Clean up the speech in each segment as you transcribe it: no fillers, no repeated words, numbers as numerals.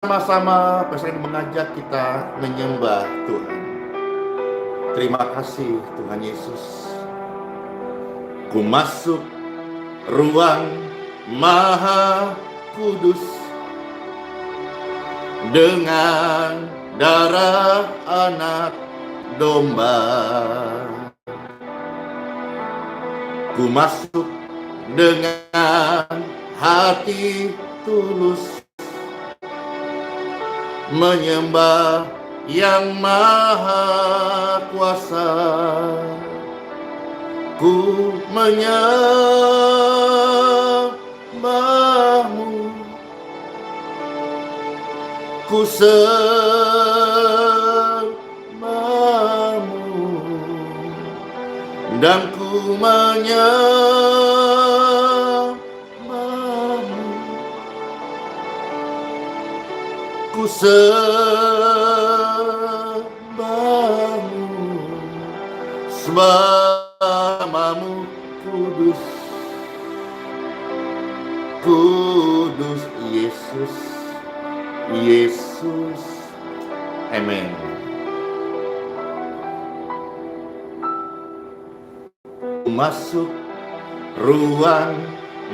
Sama-sama Pastor mengajak kita menyembah Tuhan. Terima kasih Tuhan Yesus. Ku masuk ruang Maha Kudus dengan darah anak domba. Ku masuk dengan hati tulus menyembah yang maha kuasa. Ku menyembahmu, ku sembahmu, dan ku menyembahmu, ku sembahmu, sebab namamu kudus, kudus Yesus, Yesus, amin. Masuk ruang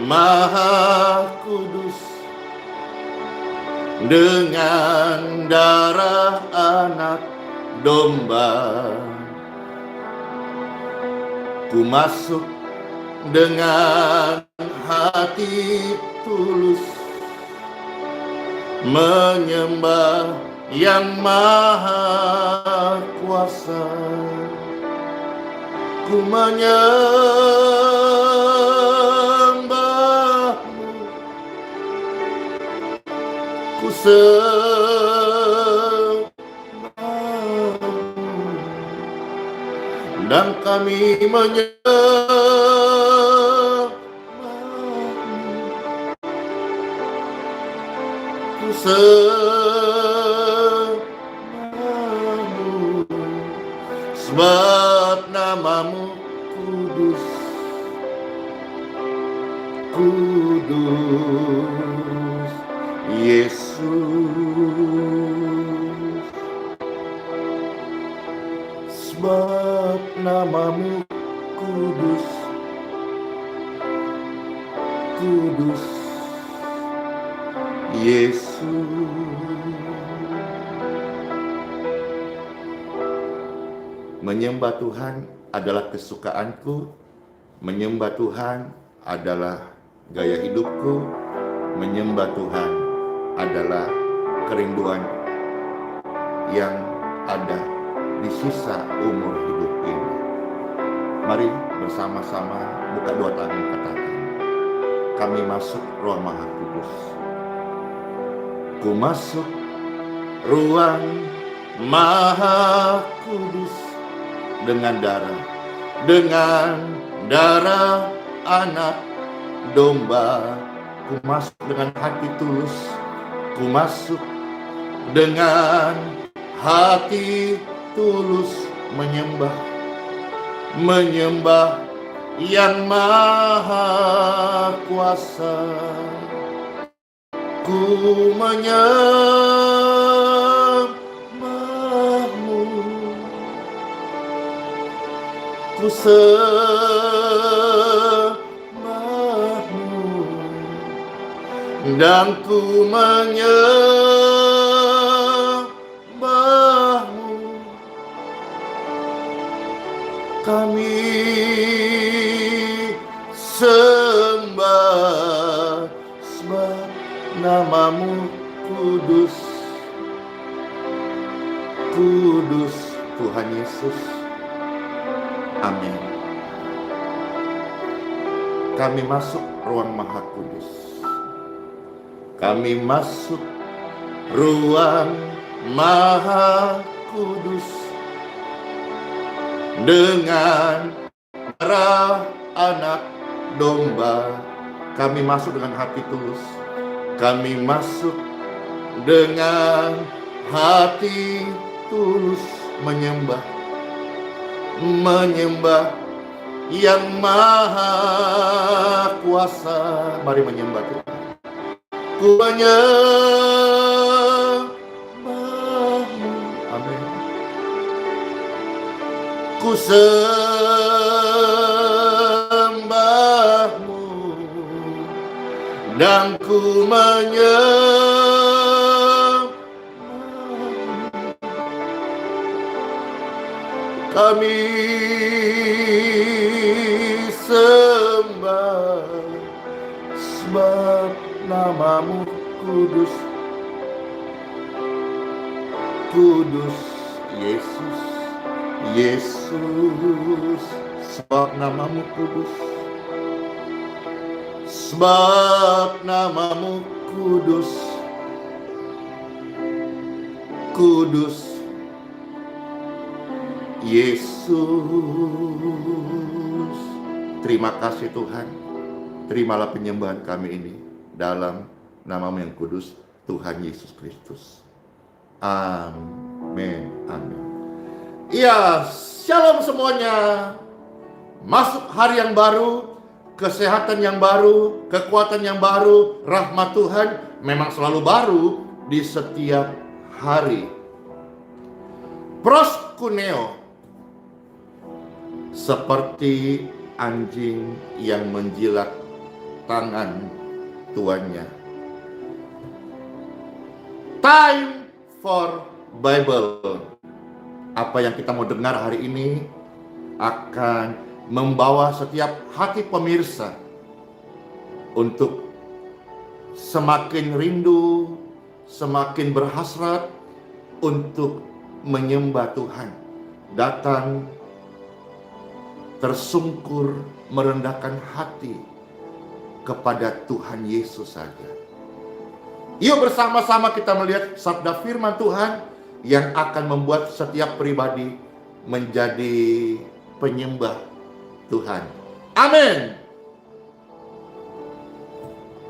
Maha Kudus dengan darah anak domba. Ku masuk dengan hati tulus menyembah yang maha kuasa. Ku menyembahmu, ku dan kami menyembahmu, ku sembahmu, sebab namamu kudus, kudus Yesus, sebab namamu kudus, kudus Yesus. Menyembah Tuhan adalah kesukaanku, menyembah Tuhan adalah gaya hidupku, menyembah Tuhan adalah kerinduan yang ada di sisa umur hidup ini. Mari bersama-sama buka dua tangan, katakan, kami masuk ruang Maha Kudus. Ku masuk ruang Maha Kudus dengan darah anak domba. Ku masuk dengan hati tulus, ku masuk dengan hati tulus menyembah yang maha kuasa. Ku menyembahmu, ku sembahmu, dan ku menyembahmu. Kami sembah, sebab namamu kudus, kudus Tuhan Yesus. Amin. Kami masuk ruang Maha Kudus. Kami masuk ruang Maha Kudus dengan darah anak domba. Kami masuk dengan hati tulus. Kami masuk dengan hati tulus menyembah yang maha kuasa. Mari menyembah Tuhan. Ku menyembah ku sembahmu dan ku menyembah. Kami sembah sebab namamu kudus, kudus Yesus, Yesus, sebab namamu kudus, sebab namamu kudus, kudus Yesus. Terima kasih Tuhan. Terimalah penyembahan kami ini dalam namamu yang kudus, Tuhan Yesus Kristus. Amin. Amin. Iya, shalom semuanya. Masuk hari yang baru, kesehatan yang baru, kekuatan yang baru, rahmat Tuhan memang selalu baru di setiap hari. Proskuneo, seperti anjing yang menjilat tangan tuannya. Time for Bible. Apa yang kita mau dengar hari ini akan membawa setiap hati pemirsa untuk semakin rindu, semakin berhasrat untuk menyembah Tuhan. Datang tersungkur, merendahkan hati kepada Tuhan Yesus saja. Yuk bersama-sama kita melihat sabda firman Tuhan yang akan membuat setiap pribadi menjadi penyembah Tuhan. Amin.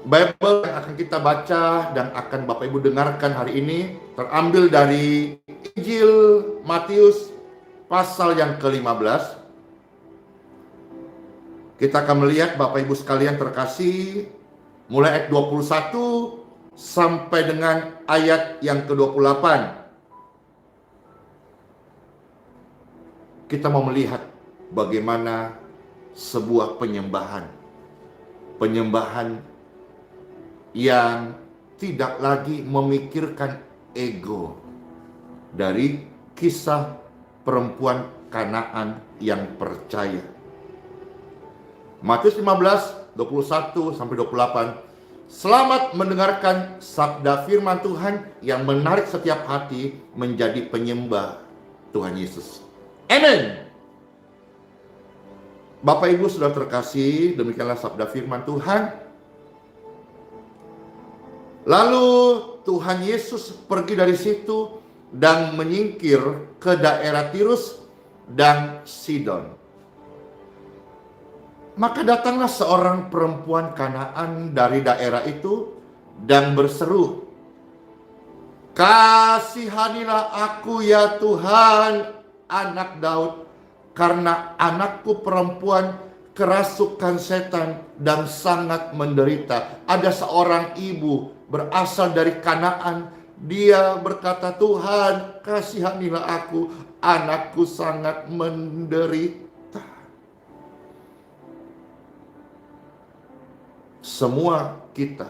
Bible yang akan kita baca dan akan Bapak Ibu dengarkan hari ini terambil dari Injil Matius pasal yang ke-15. Kita akan melihat Bapak Ibu sekalian terkasih, mulai ayat 21 sampai dengan ayat yang ke-28. Kita mau melihat bagaimana sebuah penyembahan yang tidak lagi memikirkan ego, dari kisah perempuan Kanaan yang percaya. Matius 15, 21 sampai 28. Selamat mendengarkan sabda firman Tuhan yang menarik setiap hati menjadi penyembah Tuhan Yesus. Amin. Bapak Ibu sudah terkasih, demikianlah sabda firman Tuhan. Lalu Tuhan Yesus pergi dari situ dan menyingkir ke daerah Tirus dan Sidon. Maka datanglah seorang perempuan Kanaan dari daerah itu dan berseru, "Kasihanilah aku ya Tuhan, anak Daud, karena anakku perempuan kerasukan setan dan sangat menderita." Ada seorang ibu berasal dari Kanaan. Dia berkata, "Tuhan, kasihanilah aku, anakku sangat menderita." Semua kita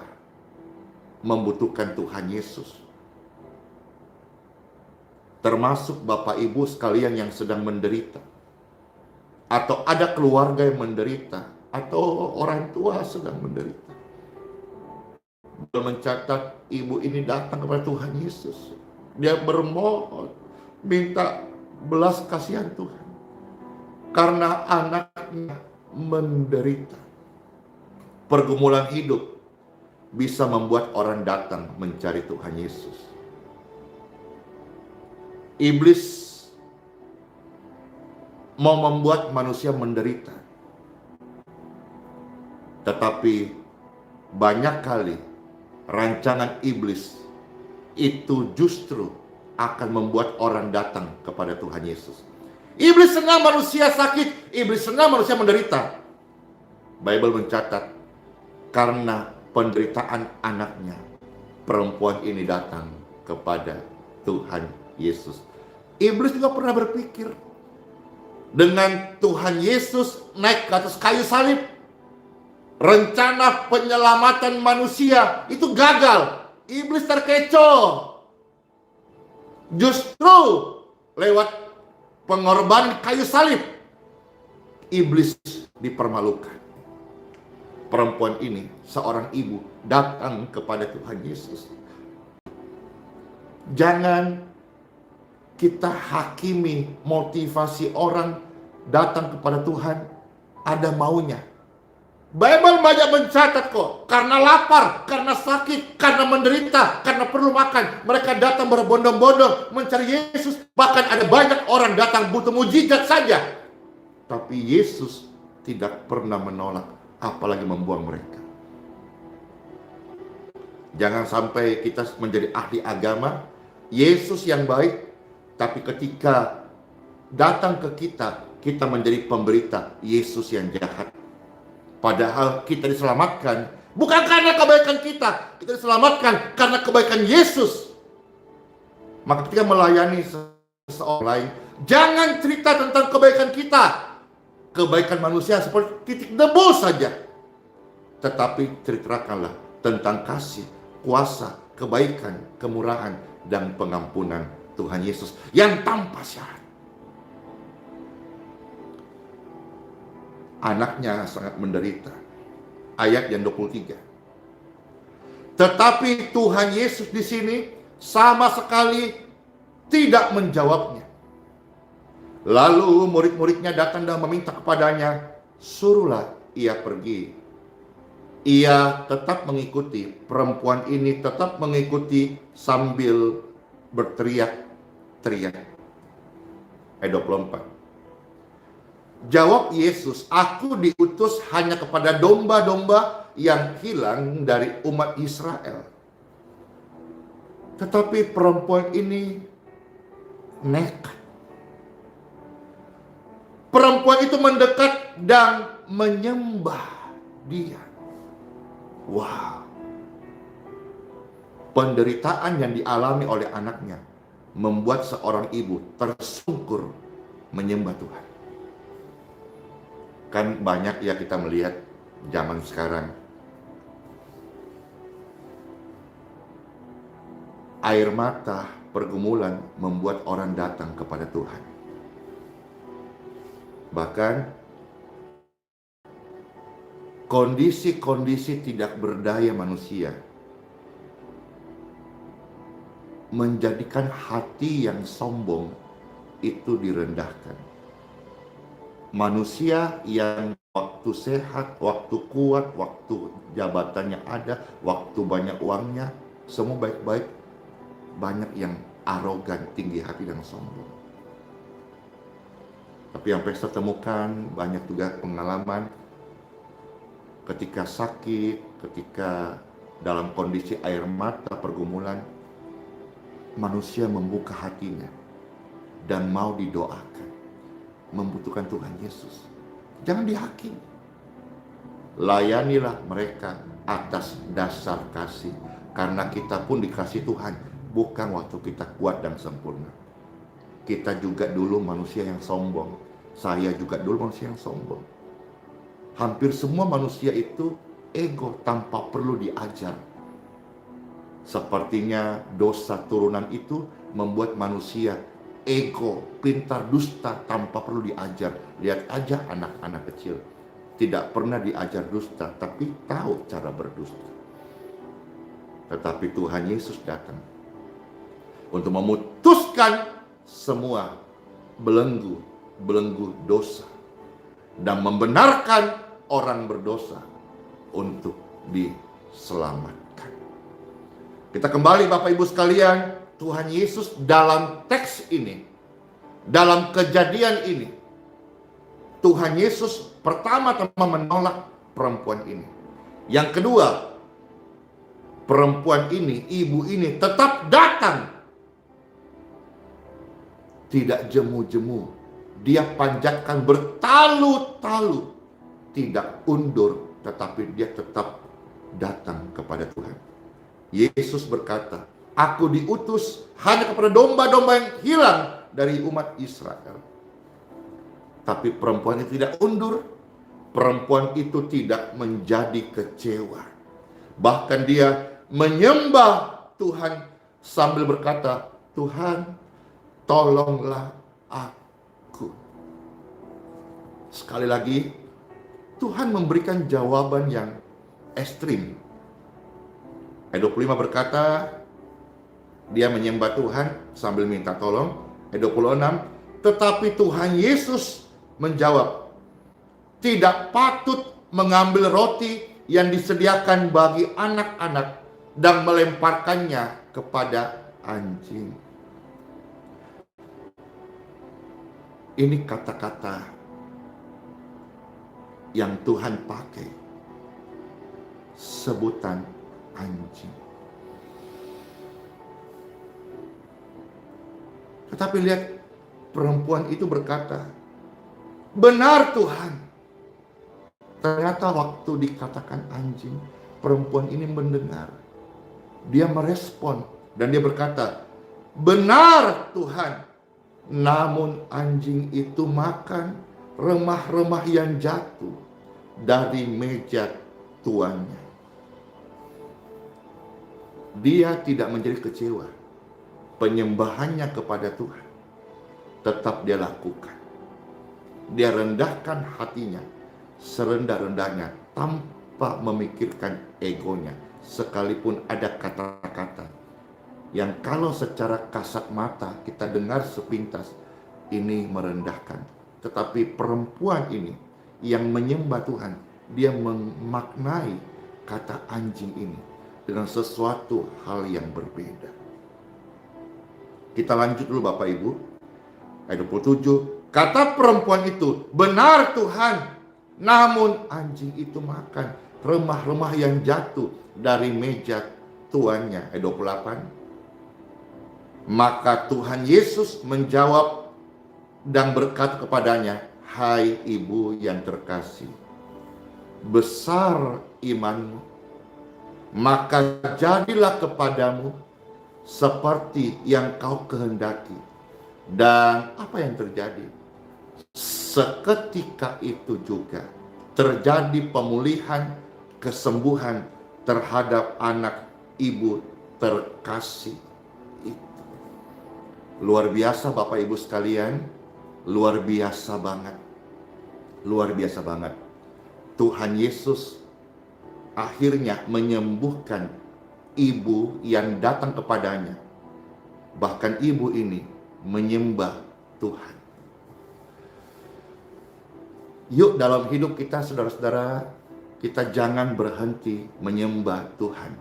membutuhkan Tuhan Yesus. Termasuk Bapak Ibu sekalian yang sedang menderita. Atau ada keluarga yang menderita. Atau orang tua sedang menderita. Mencatat ibu ini datang kepada Tuhan Yesus. Dia bermohon, minta belas kasihan Tuhan. Karena anaknya menderita. Pergumulan hidup bisa membuat orang datang mencari Tuhan Yesus. Iblis mau membuat manusia menderita. Tetapi banyak kali rancangan iblis itu justru akan membuat orang datang kepada Tuhan Yesus. Iblis senang manusia sakit, iblis senang manusia menderita. Bible mencatat, karena penderitaan anaknya, perempuan ini datang kepada Tuhan Yesus. Iblis juga pernah berpikir, Dengan Tuhan Yesus naik ke atas kayu salib, rencana penyelamatan manusia itu gagal. Iblis terkecoh. Justru lewat pengorbanan kayu salib, iblis dipermalukan. Perempuan ini, seorang ibu, datang kepada Tuhan Yesus. Jangan kita hakimi motivasi orang datang kepada Tuhan ada maunya. Bible banyak mencatat kok, karena lapar, karena sakit, karena menderita, karena perlu makan, mereka datang berbondong-bondong mencari Yesus. Bahkan ada banyak orang datang butuh mujizat saja, tapi Yesus tidak pernah menolak, apalagi membuang mereka. Jangan sampai kita menjadi ahli agama, Yesus yang baik, tapi ketika datang ke kita, kita menjadi pemberita Yesus yang jahat. Padahal kita diselamatkan bukan karena kebaikan kita diselamatkan karena kebaikan Yesus. Maka ketika melayani seseorang lain, jangan cerita tentang kebaikan kita. Kebaikan manusia seperti titik debu saja. Tetapi ceritakanlah tentang kasih, kuasa, kebaikan, kemurahan, dan pengampunan Tuhan Yesus yang tanpa syarat. Anaknya sangat menderita. Ayat yang 23. Tetapi Tuhan Yesus di sini sama sekali tidak menjawabnya. Lalu murid-muridnya datang dan meminta kepadanya, suruhlah ia pergi. Ia tetap mengikuti, perempuan ini tetap mengikuti sambil berteriak-teriak. Ayat 24. Jawab Yesus, aku diutus hanya kepada domba-domba yang hilang dari umat Israel. Tetapi perempuan ini nekat. Perempuan itu mendekat dan menyembah dia. Wow. Penderitaan yang dialami oleh anaknya membuat seorang ibu tersungkur menyembah Tuhan. Kan banyak ya kita melihat zaman sekarang. Air mata, pergumulan membuat orang datang kepada Tuhan. Bahkan kondisi-kondisi tidak berdaya manusia menjadikan hati yang sombong itu direndahkan. Manusia yang waktu sehat, waktu kuat, waktu jabatannya ada, waktu banyak uangnya, semua baik-baik, banyak yang arogan, tinggi hati dan sombong. Tapi yang saya temukan banyak juga pengalaman ketika sakit, ketika dalam kondisi air mata, pergumulan, manusia membuka hatinya dan mau didoakan, membutuhkan Tuhan Yesus. Jangan dihakimi. Layanilah mereka atas dasar kasih, karena kita pun dikasih Tuhan bukan waktu kita kuat dan sempurna. Kita juga dulu manusia yang sombong. Saya juga dulu manusia yang sombong. Hampir semua manusia itu ego tanpa perlu diajar. Sepertinya dosa turunan itu membuat manusia ego, pintar, dusta tanpa perlu diajar. Lihat aja anak-anak kecil. Tidak pernah diajar dusta, tapi tahu cara berdusta. Tetapi Tuhan Yesus datang untuk memutuskan semua belenggu dosa dan membenarkan orang berdosa untuk diselamatkan. Kita kembali Bapak Ibu sekalian, Tuhan Yesus dalam teks ini, dalam kejadian ini, Tuhan Yesus pertama-tama menolak perempuan ini. Yang kedua, perempuan ini, ibu ini tetap datang. Tidak jemu-jemu, dia panjatkan bertalu-talu, tidak undur, tetapi dia tetap datang kepada Tuhan. Yesus berkata, aku diutus hanya kepada domba-domba yang hilang dari umat Israel. Tapi perempuan itu tidak undur. Perempuan itu tidak menjadi kecewa. Bahkan dia menyembah Tuhan sambil berkata, Tuhan, tolonglah aku. Sekali lagi, Tuhan memberikan jawaban yang ekstrim. Ayat 25 berkata, dia menyembah Tuhan sambil minta tolong. Ayat 26, tetapi Tuhan Yesus menjawab, tidak patut mengambil roti yang disediakan bagi anak-anak dan melemparkannya kepada anjing. Ini kata-kata yang Tuhan pakai, sebutan anjing. Tetapi lihat, perempuan itu berkata, benar Tuhan. Ternyata waktu dikatakan anjing, perempuan ini mendengar. Dia merespon dan dia berkata, benar Tuhan. Namun anjing itu makan remah-remah yang jatuh dari meja tuannya. Dia tidak menjadi kecewa. Penyembahannya kepada Tuhan tetap dia lakukan. Dia rendahkan hatinya serendah-rendahnya tanpa memikirkan egonya. Sekalipun ada kata-kata yang kalau secara kasat mata kita dengar sepintas ini merendahkan. Tetapi perempuan ini yang menyembah Tuhan, dia memaknai kata anjing ini dengan sesuatu hal yang berbeda. Kita lanjut dulu Bapak Ibu. Ayat 27, kata perempuan itu, benar Tuhan. Namun anjing itu makan remah-remah yang jatuh dari meja tuannya. Ayat 28. Maka Tuhan Yesus menjawab dan berkata kepadanya, hai ibu yang terkasih, besar imanmu, maka jadilah kepadamu seperti yang kau kehendaki. Dan apa yang terjadi? Seketika itu juga terjadi pemulihan, kesembuhan terhadap anak ibu terkasih itu. Luar biasa Bapak Ibu sekalian, luar biasa banget. Luar biasa banget. Tuhan Yesus akhirnya menyembuhkan ibu yang datang kepadanya. Bahkan ibu ini menyembah Tuhan. Yuk dalam hidup kita saudara-saudara, kita jangan berhenti menyembah Tuhan.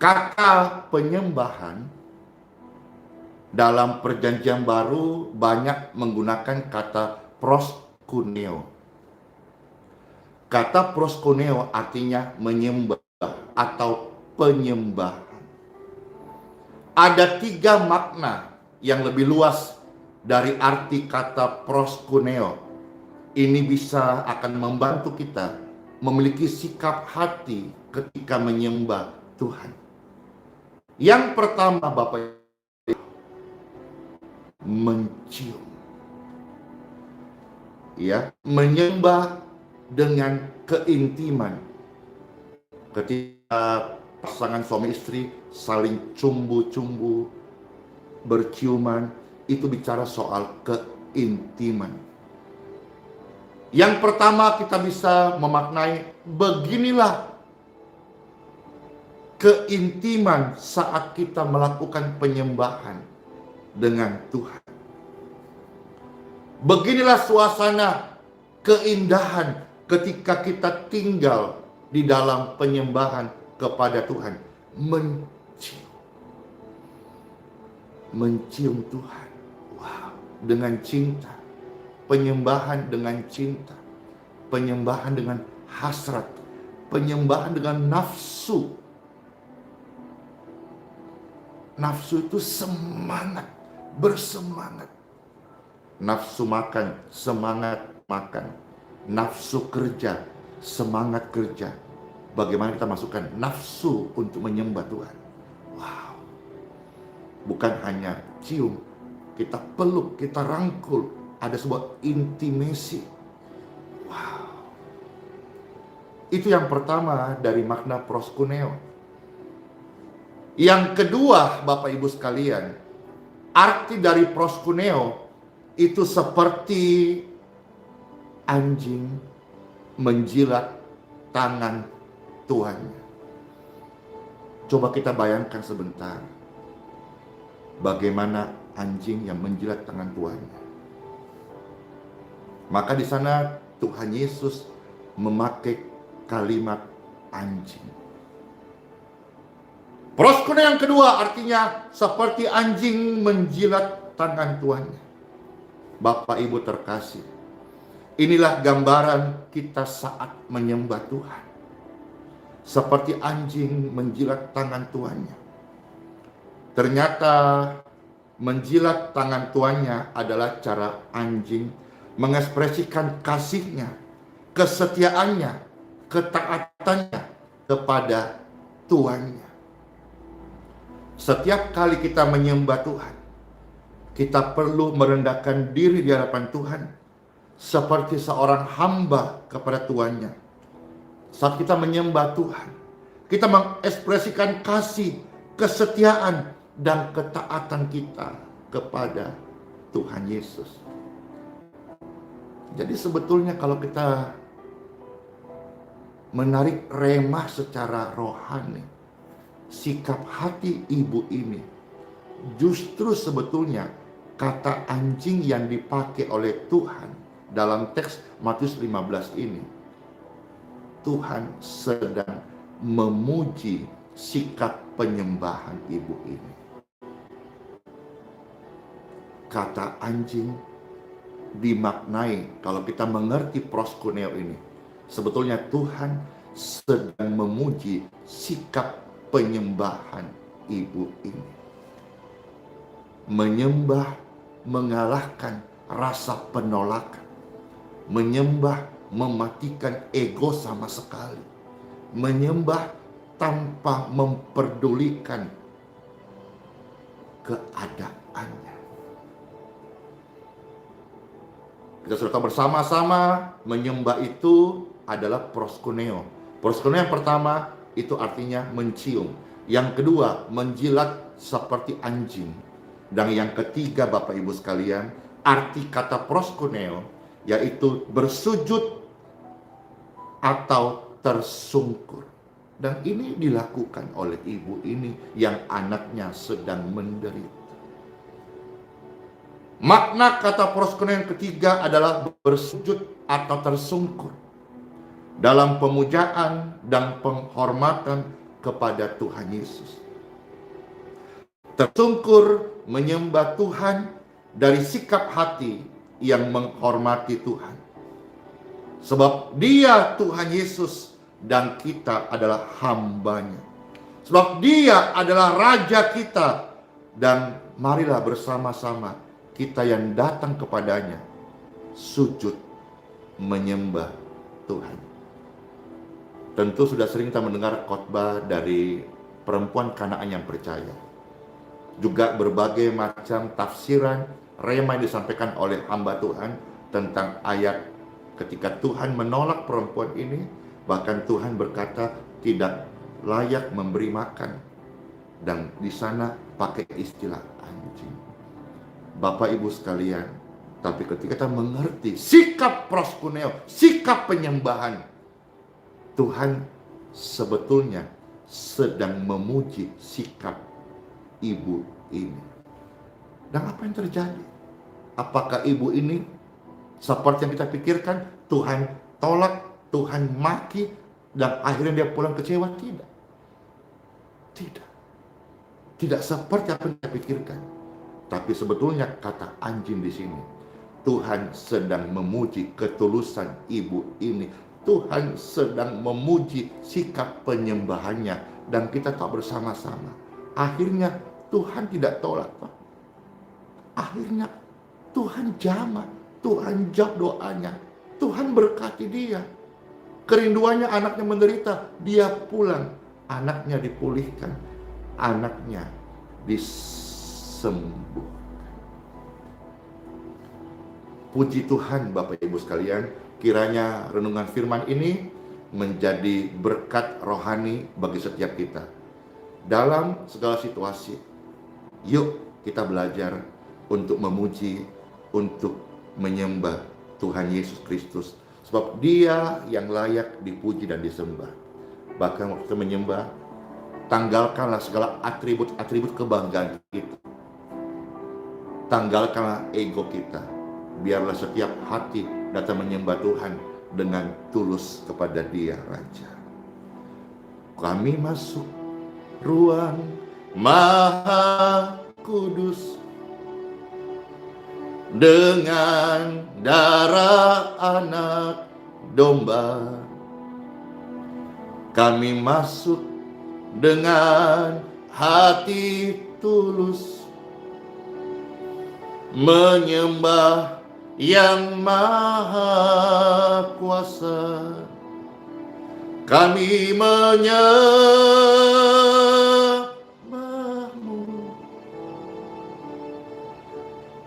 Kata penyembahan dalam perjanjian baru banyak menggunakan kata proskuneo. Kata proskuneo artinya menyembah atau penyembahan. Ada 3 makna yang lebih luas dari arti kata proskuneo. Ini bisa akan membantu kita memiliki sikap hati ketika menyembah Tuhan. Yang pertama Bapak, mencium. Ya, menyembah dengan keintiman. Ketika pasangan suami istri saling cumbu-cumbu, berciuman, itu bicara soal keintiman. Yang pertama kita bisa memaknai, beginilah keintiman saat kita melakukan penyembahan dengan Tuhan. Beginilah suasana keindahan ketika kita tinggal di dalam penyembahan kepada Tuhan. Mencium Tuhan. Wow, dengan cinta. Penyembahan dengan cinta. Penyembahan dengan hasrat. Penyembahan dengan nafsu. Nafsu itu semangat, bersemangat. Nafsu makan, semangat makan. Nafsu kerja, semangat kerja. Bagaimana kita masukkan nafsu untuk menyembah Tuhan? Wow. Bukan hanya cium, kita peluk, kita rangkul, ada sebuah intimasi. Wow. Itu yang pertama dari makna proskuneo. Yang kedua, Bapak Ibu sekalian, arti dari proskuneo itu seperti anjing menjilat tangan tuannya. Coba kita bayangkan sebentar, bagaimana anjing yang menjilat tangan tuannya. Maka di sana Tuhan Yesus memakai kalimat anjing. Proskuneo yang kedua artinya seperti anjing menjilat tangan tuannya. Bapak Ibu terkasih, inilah gambaran kita saat menyembah Tuhan. Seperti anjing menjilat tangan tuannya. Ternyata menjilat tangan tuannya adalah cara anjing mengekspresikan kasihnya, kesetiaannya, ketaatannya kepada tuannya. Setiap kali kita menyembah Tuhan, kita perlu merendahkan diri di hadapan Tuhan seperti seorang hamba kepada tuannya. Saat kita menyembah Tuhan, kita mengekspresikan kasih, kesetiaan, dan ketaatan kita kepada Tuhan Yesus. Jadi sebetulnya kalau kita menarik remah secara rohani, sikap hati ibu ini justru sebetulnya kata anjing yang dipakai oleh Tuhan dalam teks Matius 15 ini. Tuhan sedang memuji sikap penyembahan ibu ini. Kata anjing dimaknai, kalau kita mengerti proskuneo ini, sebetulnya Tuhan sedang memuji sikap penyembahan ibu ini. Menyembah mengalahkan rasa penolakan. Menyembah mematikan ego sama sekali. Menyembah tanpa memperdulikan keadaannya. Kita sudah tahu bersama-sama menyembah itu adalah proskuneo. Proskuneo yang pertama itu artinya mencium. Yang kedua, menjilat seperti anjing. Dan yang ketiga, Bapak Ibu sekalian, arti kata proskuneo yaitu bersujud atau tersungkur. Dan ini dilakukan oleh ibu ini yang anaknya sedang menderita. Makna kata proskuneo yang ketiga adalah bersujud atau tersungkur dalam pemujaan dan penghormatan kepada Tuhan Yesus. Tersungkur menyembah Tuhan dari sikap hati yang menghormati Tuhan. Sebab Dia Tuhan Yesus dan kita adalah hambanya. Sebab Dia adalah Raja kita. Dan marilah bersama-sama kita yang datang kepadanya sujud menyembah Tuhan. Tentu sudah sering kita mendengar khotbah dari perempuan Kanaan yang percaya. Juga berbagai macam tafsiran rema yang disampaikan oleh hamba Tuhan tentang ayat ketika Tuhan menolak perempuan ini, bahkan Tuhan berkata tidak layak memberi makan. Dan di sana pakai istilah anjing. Bapak Ibu sekalian, tapi ketika kita mengerti sikap proskuneo, sikap penyembahan, Tuhan sebetulnya sedang memuji sikap ibu ini. Dan apa yang terjadi? Apakah ibu ini seperti yang kita pikirkan, Tuhan tolak, Tuhan maki, dan akhirnya dia pulang kecewa? Tidak. Tidak. Tidak seperti apa yang kita pikirkan. Tapi sebetulnya kata anjing di sini, Tuhan sedang memuji ketulusan ibu ini. Tuhan sedang memuji sikap penyembahannya. Dan kita tahu bersama-sama, akhirnya Tuhan tidak tolak. Akhirnya Tuhan jamah, Tuhan jawab doanya, Tuhan berkati dia. Kerinduannya anaknya menderita, dia pulang, anaknya dipulihkan, anaknya disembuhkan. Puji Tuhan Bapak Ibu sekalian, kiranya renungan firman ini menjadi berkat rohani bagi setiap kita. Dalam segala situasi, yuk kita belajar untuk memuji, untuk menyembah Tuhan Yesus Kristus. Sebab Dia yang layak dipuji dan disembah. Bahkan waktu kita menyembah, tanggalkanlah segala atribut-atribut kebanggaan kita. Tanggalkanlah ego kita. Biarlah setiap hati datang menyembah Tuhan dengan tulus kepada Dia Raja. Kami masuk ruang Maha Kudus dengan darah anak domba. Kami masuk dengan hati tulus menyembah yang maha kuasa. Kami menyembah-Mu.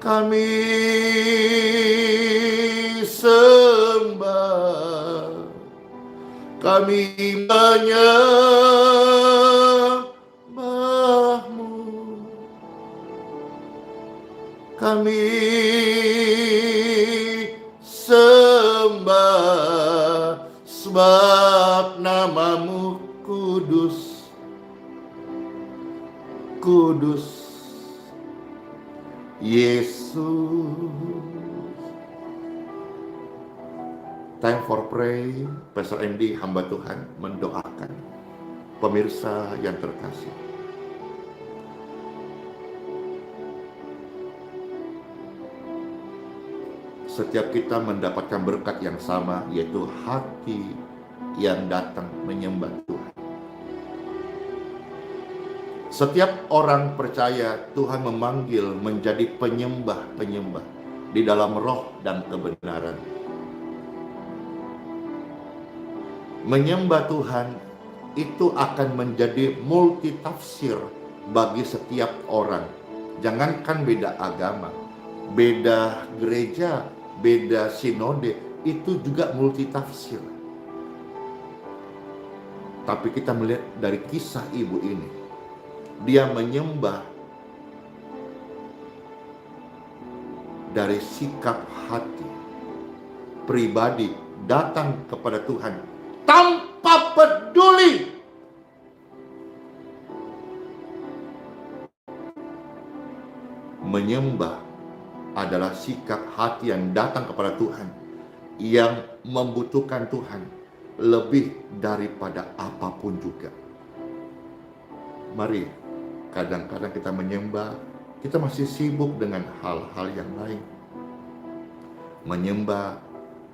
Kami sembah. Kami menyembah-Mu. Kami sembah, sebab nama-Mu kudus, kudus, Yesus. Time for pray. Pastor Andy, hamba Tuhan, mendoakan pemirsa yang terkasih. Setiap kita mendapatkan berkat yang sama, yaitu hati yang datang menyembah Tuhan. Setiap orang percaya Tuhan memanggil menjadi penyembah-penyembah di dalam roh dan kebenaran. Menyembah Tuhan itu akan menjadi multitafsir bagi setiap orang. Jangankan beda agama, beda gereja, beda sinode, itu juga multitafsir. Tapi kita melihat dari kisah ibu ini, dia menyembah dari sikap hati pribadi, datang kepada Tuhan tanpa peduli menyembah adalah sikap hati yang datang kepada Tuhan, yang membutuhkan Tuhan lebih daripada apapun juga. Mari, kadang-kadang kita menyembah, kita masih sibuk dengan hal-hal yang lain. Menyembah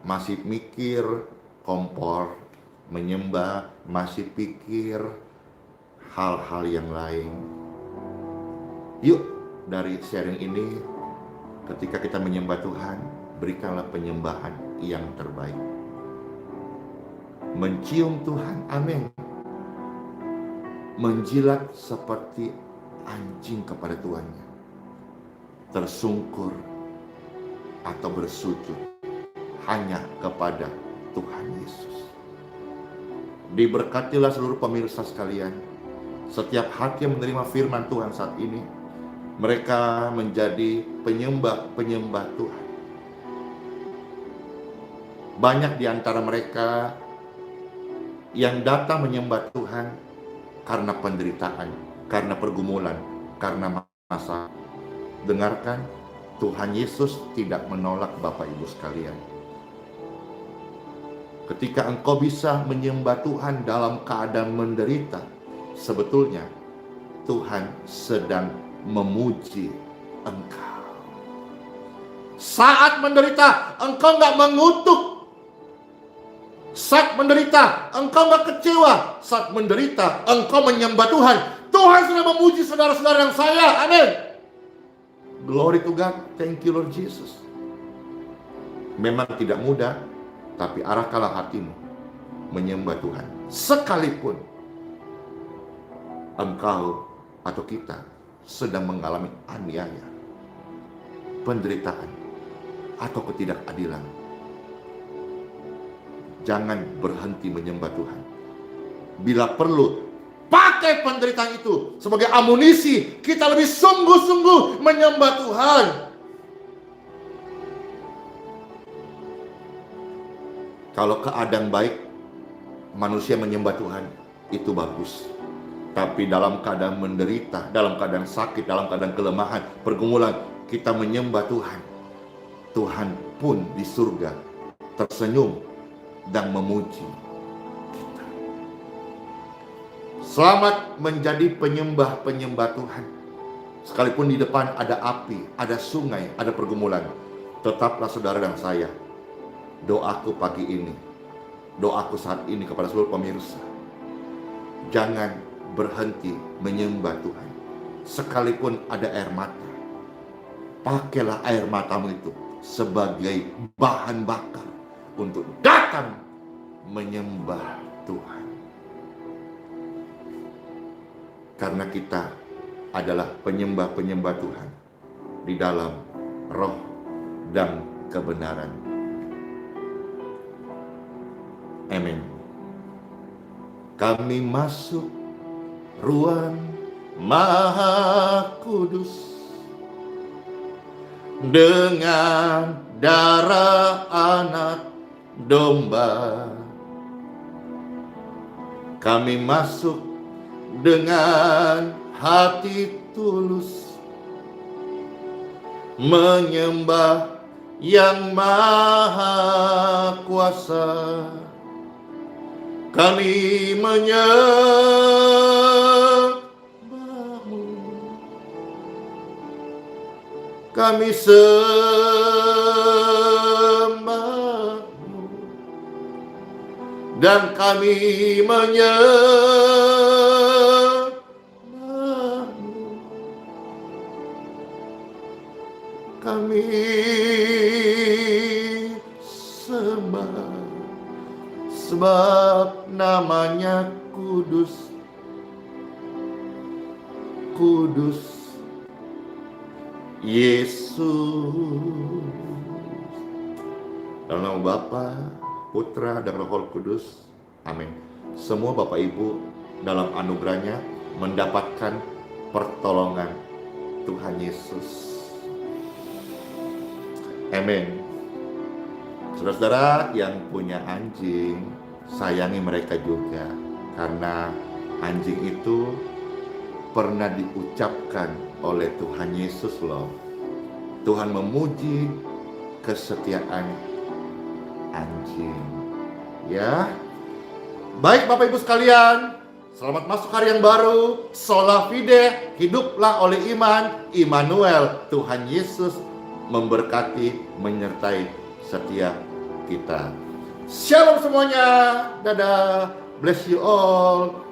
masih mikir kompor, menyembah masih pikir hal-hal yang lain. Yuk, dari sharing ini, ketika kita menyembah Tuhan, berikanlah penyembahan yang terbaik. Mencium Tuhan, amin. Menjilat seperti anjing kepada tuannya. Tersungkur atau bersujud hanya kepada Tuhan Yesus. Diberkatilah seluruh pemirsa sekalian. Setiap hati yang menerima firman Tuhan saat ini, mereka menjadi penyembah-penyembah Tuhan. Banyak di antara mereka yang datang menyembah Tuhan karena penderitaan, karena pergumulan, karena masalah. Dengarkan, Tuhan Yesus tidak menolak Bapak Ibu sekalian. Ketika engkau bisa menyembah Tuhan dalam keadaan menderita, sebetulnya Tuhan sedang memuji engkau. Saat menderita, engkau nggak mengutuk. Saat menderita, engkau nggak kecewa. Saat menderita, engkau menyembah Tuhan. Tuhan sedang memuji saudara-saudara yang saya. Amin. Glory to God. Thank you Lord Jesus. Memang tidak mudah, tapi arahkanlah hatimu menyembah Tuhan. Sekalipun engkau atau kita sedang mengalami aniaya, penderitaan, atau ketidakadilan. Jangan berhenti menyembah Tuhan. Bila perlu, pakai penderitaan itu sebagai amunisi kita lebih sungguh-sungguh menyembah Tuhan. Kalau keadaan baik, manusia menyembah Tuhan, itu bagus. Tapi dalam keadaan menderita, dalam keadaan sakit, dalam keadaan kelemahan, pergumulan, kita menyembah Tuhan. Tuhan pun di surga tersenyum dan memuji kita. Selamat menjadi penyembah-penyembah Tuhan. Sekalipun di depan ada api, ada sungai, ada pergumulan, tetaplah saudara dan saya. Doaku pagi ini, doaku saat ini kepada seluruh pemirsa, jangan berhenti menyembah Tuhan. Sekalipun ada air mata, pakailah air matamu itu sebagai bahan bakar untuk datang menyembah Tuhan. Karena kita adalah penyembah-penyembah Tuhan di dalam roh dan kebenaran. Amin. Kami masuk ruang Maha Kudus dengan darah anak domba. Kami masuk dengan hati tulus menyembah yang Maha Kuasa. Kami menyembah-Mu, kami sembah-Mu, dan kami menyembah-Mu. Kami sembah, sebab namanya kudus, kudus Yesus. Dalam nama Bapa, Putra, dan Roh Kudus. Amin. Semua Bapak Ibu dalam anugerahnya mendapatkan pertolongan Tuhan Yesus. Amin. Saudara-saudara yang punya anjing, sayangi mereka juga. Karena anjing itu pernah diucapkan oleh Tuhan Yesus loh. Tuhan memuji kesetiaan anjing. Ya. Baik Bapak Ibu sekalian, selamat masuk hari yang baru. Sola fide, hiduplah oleh iman. Immanuel, Tuhan Yesus memberkati, menyertai setiap kita. Shalom semuanya. Dadah. Bless you all.